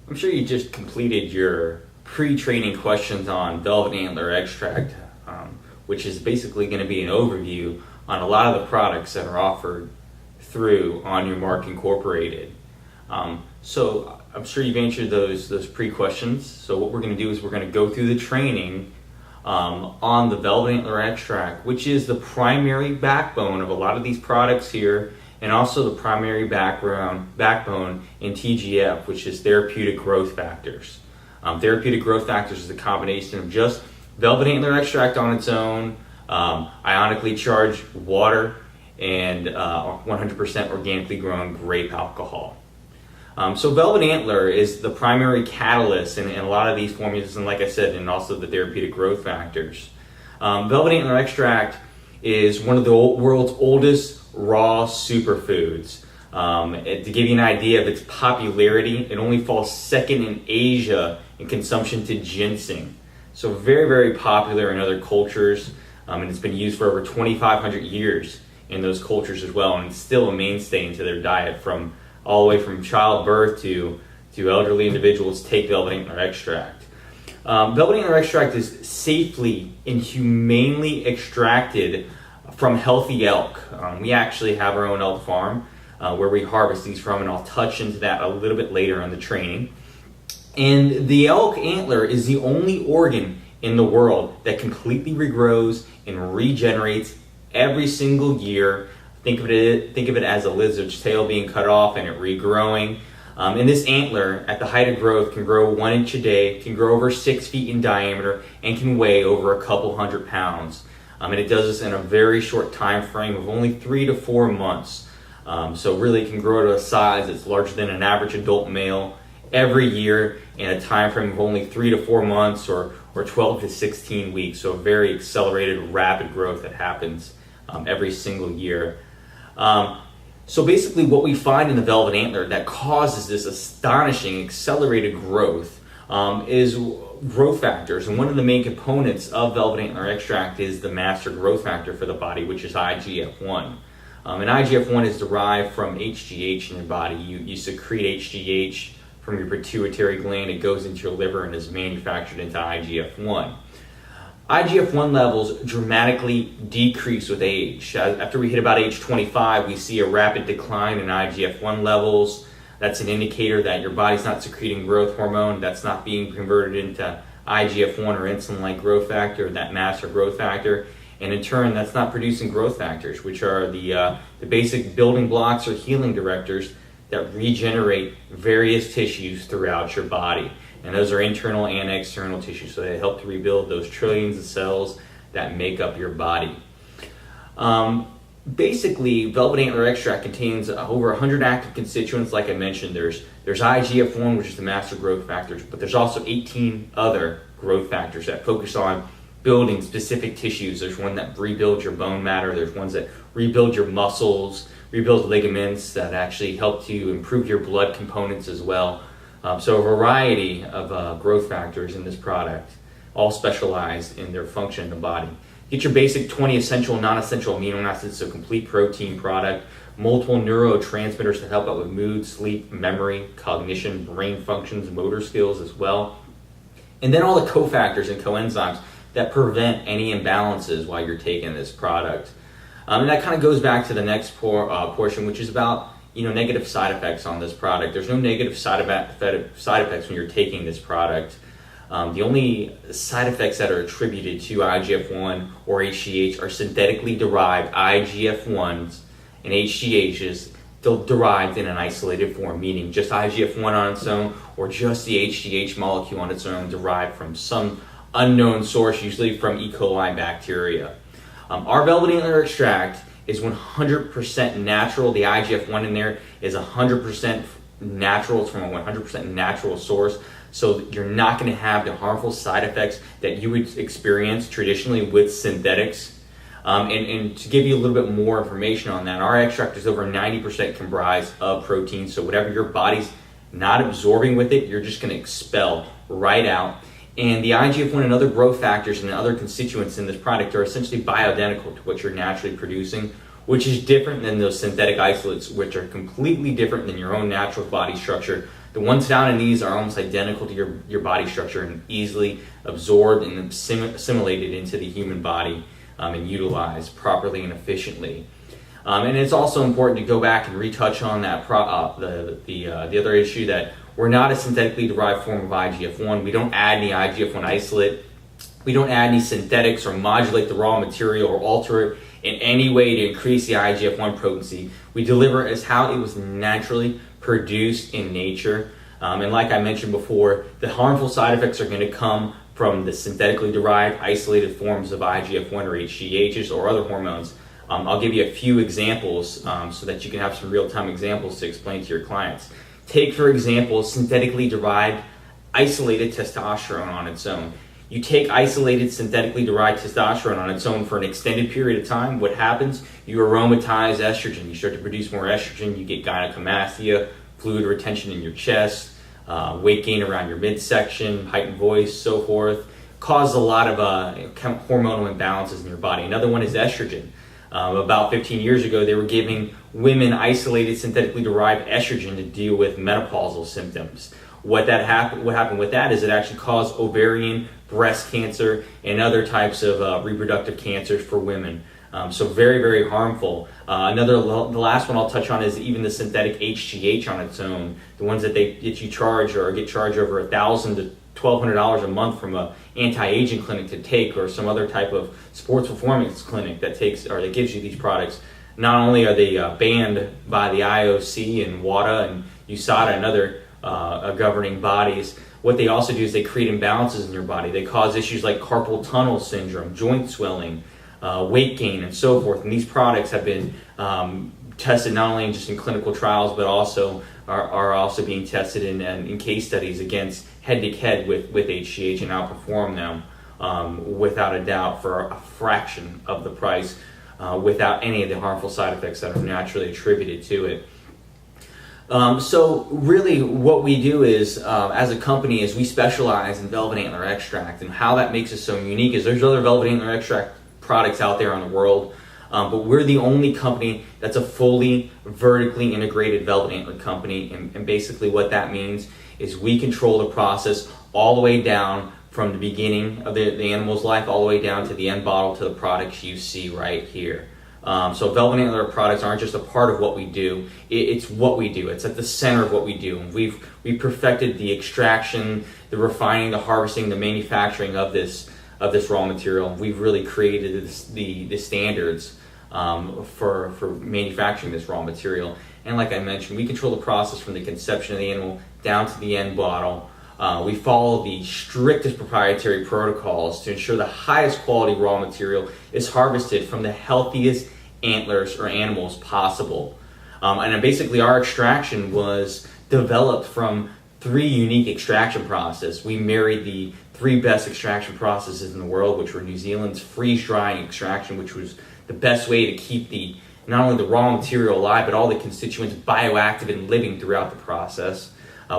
I'm sure you just completed your pre-training questions on Velvet Antler extract, which is basically going to be an overview on a lot of the products that are offered through On Your Mark Incorporated. So I'm sure you've answered those pre-questions. So what we're going to do is we're going to go through the training on the Velvet Antler extract, which is the primary backbone of a lot of these products here, and also the primary backbone in TGF, which is Therapeutic Growth Factors. Therapeutic Growth Factors is a combination of just Velvet Antler extract on its own, ionically charged water, and 100% organically grown grape alcohol. So Velvet Antler is the primary catalyst in a lot of these formulas, and like I said, and also the Therapeutic Growth Factors. Velvet Antler extract is one of the world's oldest raw superfoods. To give you an idea of its popularity, it only falls second in Asia in consumption to ginseng. So very, very popular in other cultures, and it's been used for over 2,500 years in those cultures as well, and it's still a mainstay into their diet, from all the way from childbirth to elderly individuals take Velvet Antler extract. Velvet Antler extract is safely and humanely extracted from healthy elk. We actually have our own elk farm where we harvest these from, and I'll touch into that a little bit later in the training. And the elk antler is the only organ in the world that completely regrows and regenerates every single year. Think of it as a lizard's tail being cut off and it regrowing. And this antler, at the height of growth, can grow 1 inch a day, can grow over 6 feet in diameter, and can weigh over a couple hundred pounds. And it does this in a very short time frame of only 3 to 4 months. So really it can grow to a size that's larger than an average adult male every year in a time frame of only 3 to 4 months or 12 to 16 weeks. So a very accelerated, rapid growth that happens every single year. So basically what we find in the Velvet Antler that causes this astonishing accelerated growth is growth factors. And one of the main components of Velvet Antler extract is the master growth factor for the body, which is IGF-1. And IGF-1 is derived from HGH in your body. You secrete HGH from your pituitary gland. It goes into your liver and is manufactured into IGF-1. IGF-1 levels dramatically decrease with age. After we hit about age 25, we see a rapid decline in IGF-1 levels. That's an indicator that your body's not secreting growth hormone. That's not being converted into IGF-1 or insulin-like growth factor, that master growth factor. And in turn, that's not producing growth factors, which are the basic building blocks or healing directors that regenerate various tissues throughout your body. And those are internal and external tissues, so they help to rebuild those trillions of cells that make up your body. Basically, Velvet Antler extract contains over 100 active constituents. Like I mentioned, there's IGF-1, which is the master growth factors, but there's also 18 other growth factors that focus on building specific tissues. There's one that rebuilds your bone matter. There's ones that rebuild your muscles, rebuild ligaments, that actually help to improve your blood components as well. So a variety of growth factors in this product, all specialized in their function in the body. Get your basic 20 essential and non-essential amino acids, so complete protein product, multiple neurotransmitters that help out with mood, sleep, memory, cognition, brain functions, motor skills as well. And then all the cofactors and coenzymes that prevent any imbalances while you're taking this product. And that kind of goes back to the next portion, which is about negative side effects on this product. There's no negative side effects when you're taking this product. The only side effects that are attributed to IGF-1 or HGH are synthetically derived IGF-1s and HGHs derived in an isolated form, meaning just IGF-1 on its own or just the HGH molecule on its own derived from some unknown source, usually from E. coli bacteria. Our Velvet Antler extract is 100% natural. The IGF-1 in there is 100% natural. It's from a 100% natural source. So you're not going to have the harmful side effects that you would experience traditionally with synthetics. And to give you a little bit more information on that, our extract is over 90% comprised of protein. So whatever your body's not absorbing with it, you're just going to expel right out. And the IGF-1 and other growth factors and other constituents in this product are essentially bioidentical to what you're naturally producing, which is different than those synthetic isolates, which are completely different than your own natural body structure. The ones found in these are almost identical to your body structure and easily absorbed and assimilated into the human body and utilized properly and efficiently. And it's also important to go back and retouch on that the other issue that we're not a synthetically derived form of IGF-1. We don't add any IGF-1 isolate. We don't add any synthetics or modulate the raw material or alter it in any way to increase the IGF-1 potency. We deliver as how it was naturally produced in nature. And like I mentioned before, the harmful side effects are going to come from the synthetically derived isolated forms of IGF-1 or HGHs or other hormones. I'll give you a few examples so that you can have some real-time examples to explain to your clients. Take, for example, synthetically derived isolated testosterone on its own. You take isolated synthetically derived testosterone on its own for an extended period of time, what happens? You aromatize estrogen. You start to produce more estrogen. You get gynecomastia, fluid retention in your chest, weight gain around your midsection, heightened voice, so forth. Cause a lot of hormonal imbalances in your body. Another one is estrogen. About 15 years ago, they were giving women isolated synthetically derived estrogen to deal with menopausal symptoms. What happened with that is it actually caused ovarian, breast cancer, and other types of reproductive cancers for women. So very, very harmful. The last one I'll touch on is even the synthetic HGH on its own. The ones that you charge or get charged over $1,000 to $1,200 a month from a anti-aging clinic to take, or some other type of sports performance clinic that gives you these products. Not only are they banned by the IOC and WADA and USADA and other governing bodies, what they also do is they create imbalances in your body. They cause issues like carpal tunnel syndrome, joint swelling, weight gain, and so forth. And these products have been tested not only just in clinical trials, but also are also being tested in case studies against head-to-head with HGH and outperform them without a doubt for a fraction of the price without any of the harmful side effects that are naturally attributed to it. So really what we do is, as a company, is we specialize in velvet antler extract, and how that makes us so unique is there's other velvet antler extract products out there in the world, but we're the only company that's a fully vertically integrated velvet antler company, and basically what that means is we control the process all the way down from the beginning of the animal's life all the way down to the end bottle to the products you see right here. So velvet antler products aren't just a part of what we do, it's what we do. It's at the center of what we do. We've perfected the extraction, the refining, the harvesting, the manufacturing of this raw material. We've really created the standards for manufacturing this raw material. And like I mentioned, we control the process from the conception of the animal down to the end bottle. We follow the strictest proprietary protocols to ensure the highest quality raw material is harvested from the healthiest antlers or animals possible. And basically our extraction was developed from 3 unique extraction processes. We married the 3 best extraction processes in the world, which were New Zealand's freeze-drying extraction, which was the best way to keep not only the raw material alive, but all the constituents bioactive and living throughout the process.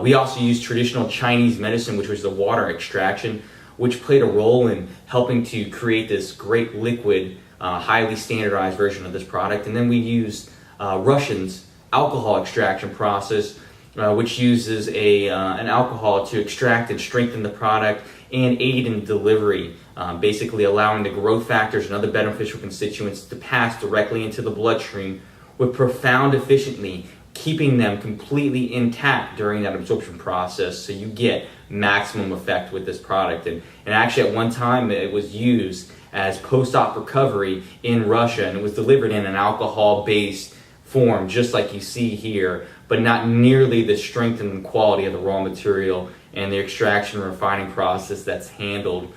We also used traditional Chinese medicine, which was the water extraction, which played a role in helping to create this great liquid, highly standardized version of this product. And then we used Russians' alcohol extraction process, which uses an alcohol to extract and strengthen the product and aid in delivery, basically allowing the growth factors and other beneficial constituents to pass directly into the bloodstream with profound efficiency, keeping them completely intact during that absorption process, so you get maximum effect with this product. And actually at one time it was used as post-op recovery in Russia, and it was delivered in an alcohol-based form, just like you see here, but not nearly the strength and quality of the raw material and the extraction and refining process that's handled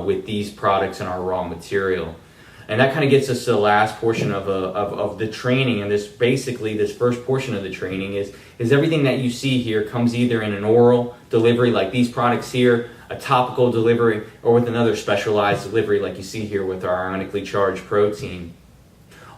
with these products and our raw material. And that kind of gets us to the last portion of the training. And this first portion of the training is everything that you see here comes either in an oral delivery like these products here, a topical delivery, or with another specialized delivery like you see here with our ionically charged protein.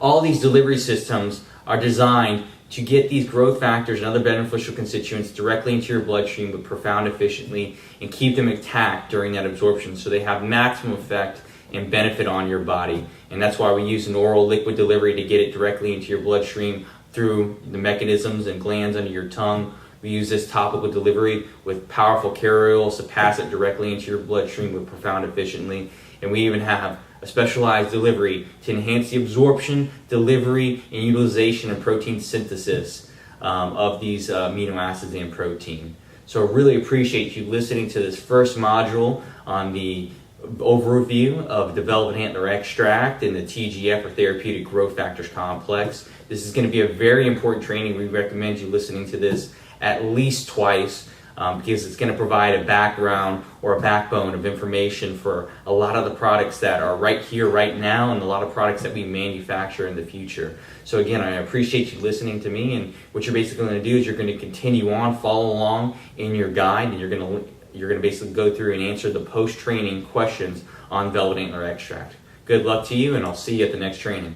All these delivery systems are designed to get these growth factors and other beneficial constituents directly into your bloodstream with profound efficiency and keep them intact during that absorption, so they have maximum effect and benefit on your body. And that's why we use an oral liquid delivery to get it directly into your bloodstream through the mechanisms and glands under your tongue, We use this topical delivery with powerful carrier oils to pass it directly into your bloodstream with profound efficiently. And we even have a specialized delivery to enhance the absorption, delivery, and utilization and protein synthesis of these amino acids and protein. So I really appreciate you listening to this first module on the overview of Velvet Antler extract and the TGF or Therapeutic Growth Factors complex. This is going to be a very important training. We recommend you listening to this at least twice because it's going to provide a background or a backbone of information for a lot of the products that are right here, right now, and a lot of products that we manufacture in the future. So again, I appreciate you listening to me, and what you're basically going to do is you're going to continue on, follow along in your guide, and you're going to basically go through and answer the post-training questions on Velvet Antler extract. Good luck to you, and I'll see you at the next training.